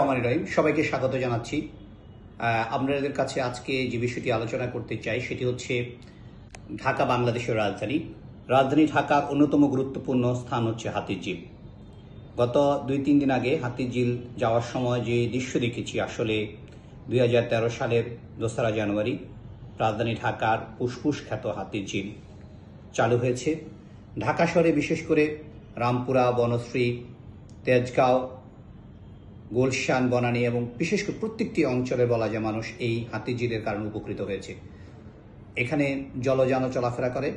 রহমানির রহিম। সবাইকে স্বাগত জানাচ্ছি। আপনাদের কাছে আজকে যে বিষয়টি আলোচনা করতে চাই সেটি হচ্ছে ঢাকা বাংলাদেশের রাজধানী। রাজধানী ঢাকার অন্যতম গুরুত্বপূর্ণ স্থান হচ্ছে হাতিরঝিল। গত 2-3 দিন আগে হাতিরঝিল যাওয়ার সময় যে দৃশ্য দেখেছি, আসলে 2013 সালের 2রা জানুয়ারি রাজধানী ঢাকার ফুসফুস খ্যাত হাতিরঝিল চালু হয়েছে। ঢাকা শহরে বিশেষ করে রামপুরা, বনশ্রী, তেজগাঁও, গুলশান, বনানী এবং বিশেষ করে প্রত্যেকটি অঞ্চলে বলা যায় মানুষ এই হাতিরঝিলের কারণে উপকৃত হয়েছে। এখানে জলযানও চলাফেরা করে,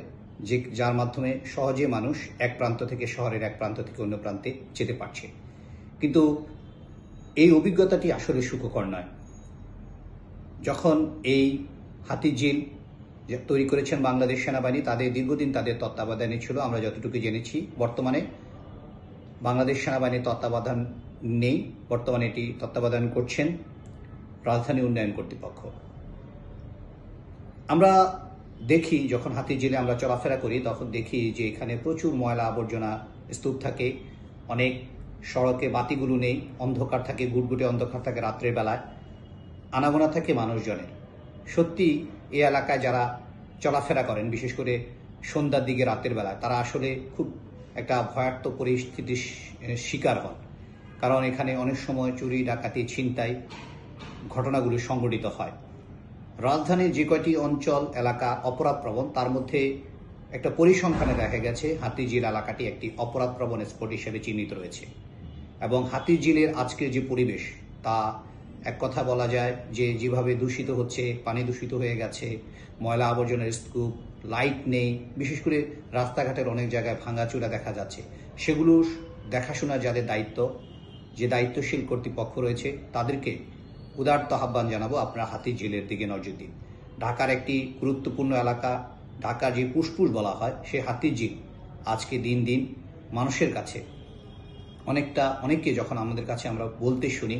যার মাধ্যমে সহজে মানুষ এক প্রান্ত থেকে শহরের এক প্রান্ত থেকে অন্য প্রান্তে যেতে পারছে। কিন্তু এই অভিজ্ঞতাটি আসলে সুখকর নয়। যখন এই হাতিরঝিল তৈরি করেছেন বাংলাদেশ সেনাবাহিনী, তাদের দীর্ঘদিন তাদের তত্ত্বাবধানে ছিল। আমরা যতটুকু জেনেছি বর্তমানে বাংলাদেশ সেনাবাহিনীর তত্ত্বাবধান নেই, বর্তমানে এটি তত্ত্বাবধান করছেন রাজধানী উন্নয়ন কর্তৃপক্ষ। আমরা দেখি যখন হাতিরঝিলে আমরা চলাফেরা করি তখন দেখি যে এখানে প্রচুর ময়লা আবর্জনা স্তূপ থাকে, অনেক সড়কে বাতিগুলো নেই, অন্ধকার থাকে, গুটগুটে অন্ধকার থাকে রাত্রের বেলায়, আনাগোনা থাকে মানুষজনের। সত্যি এই এলাকায় যারা চলাফেরা করেন, বিশেষ করে সন্ধ্যার দিকে রাতের বেলায়, তারা আসলে খুব একটা ভয়ার্থ পরিস্থিতির শিকার হন। কারণ এখানে অনেক সময় চুরি, ডাকাতি, ছিনতাই ঘটনাগুলো সংঘটিত হয়। রাজধানীর যে কয়টি অঞ্চল এলাকা অপরাধপ্রবণ, তার মধ্যে একটা পরিসংখ্যানে দেখা গেছে হাতিরঝিল এলাকাটি একটি অপরাধপ্রবণ স্পট হিসেবে চিহ্নিত রয়েছে। এবং হাতিরঝিলের আজকের যে পরিবেশ, তা এক কথা বলা যায় যে যেভাবে দূষিত হচ্ছে, পানি দূষিত হয়ে গেছে, ময়লা আবর্জনার স্তূপ, লাইট নেই, বিশেষ করে রাস্তাঘাটের অনেক জায়গায় ভাঙাচুরা দেখা যাচ্ছে। সেগুলো দেখাশোনা যাদের দায়িত্ব, যে দায়িত্বশীল কর্তৃপক্ষ রয়েছে, তাদেরকে উদারত আহ্বান জানাবো, আপনারা হাতিরঝিলের দিকে নজর দিন। ঢাকার একটি গুরুত্বপূর্ণ এলাকা, ঢাকার যে ফুসফুস বলা হয়, সে হাতিরঝিল আজকে দিন দিন মানুষের কাছে অনেককে যখন আমাদের কাছে আমরা বলতে শুনি,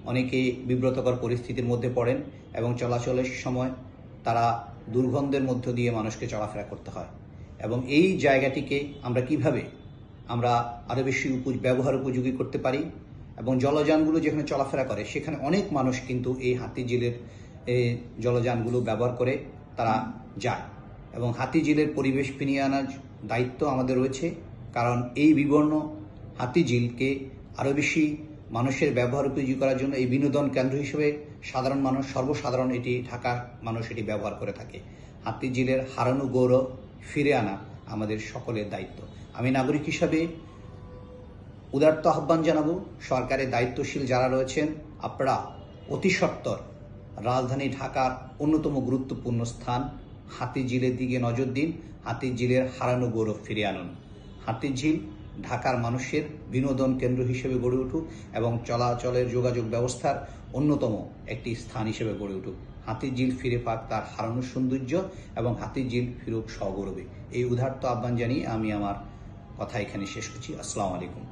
অনেকে বিব্রতকর পরিস্থিতির মধ্যে পড়েন এবং চলাচলের সময় তারা দুর্গন্ধের মধ্য দিয়ে মানুষকে চলাফেরা করতে হয়। এবং এই জায়গাটিকে আমরা কিভাবে আরো বেশি ব্যবহার উপযোগী করতে পারি, এবং জলযানগুলো যেখানে চলাফেরা করে সেখানে অনেক মানুষ কিন্তু এই হাতিরঝিলের জলযানগুলো ব্যবহার করে তারা যায়। এবং হাতিরঝিলের পরিবেশ ফিরিয়ে আনার দায়িত্ব আমাদের রয়েছে, কারণ এই বিবর্ণ হাতিরঝিলকে আরো বেশি মানুষের ব্যবহার উপযোগী করার জন্য এই বিনোদন কেন্দ্র হিসেবে সাধারণ মানুষ, সর্বসাধারণ এটি ঢাকার মানুষ এটি ব্যবহার করে থাকে। হাতিরঝিলের হারানো গৌরব ফিরে আনা আমাদের সকলের দায়িত্ব। আমি নাগরিক হিসাবে উদারত আহ্বান জানাবো, সরকারের দায়িত্বশীল যারা রয়েছেন, আপনারা অতি সত্বর রাজধানী ঢাকার অন্যতম গুরুত্বপূর্ণ স্থান হাতিরঝিলের দিকে নজর দিন। হাতিরঝিলের হারানো গৌরব ফিরে আনুন। হাতিরঝিল ঢাকার মানুষের বিনোদন কেন্দ্র হিসেবে গড়ে উঠুক এবং চলাচলের যোগাযোগ ব্যবস্থার অন্যতম একটি স্থান হিসেবে গড়ে উঠুক। হাতিরঝিল ফিরে পাক তার হারানো সৌন্দর্য এবং হাতিরঝিল ফিরুক সগৌরবে। এই উদারত আহ্বান জানিয়ে আমি আমার কথা এখানে শেষ করছি। আসসালামু আলাইকুম।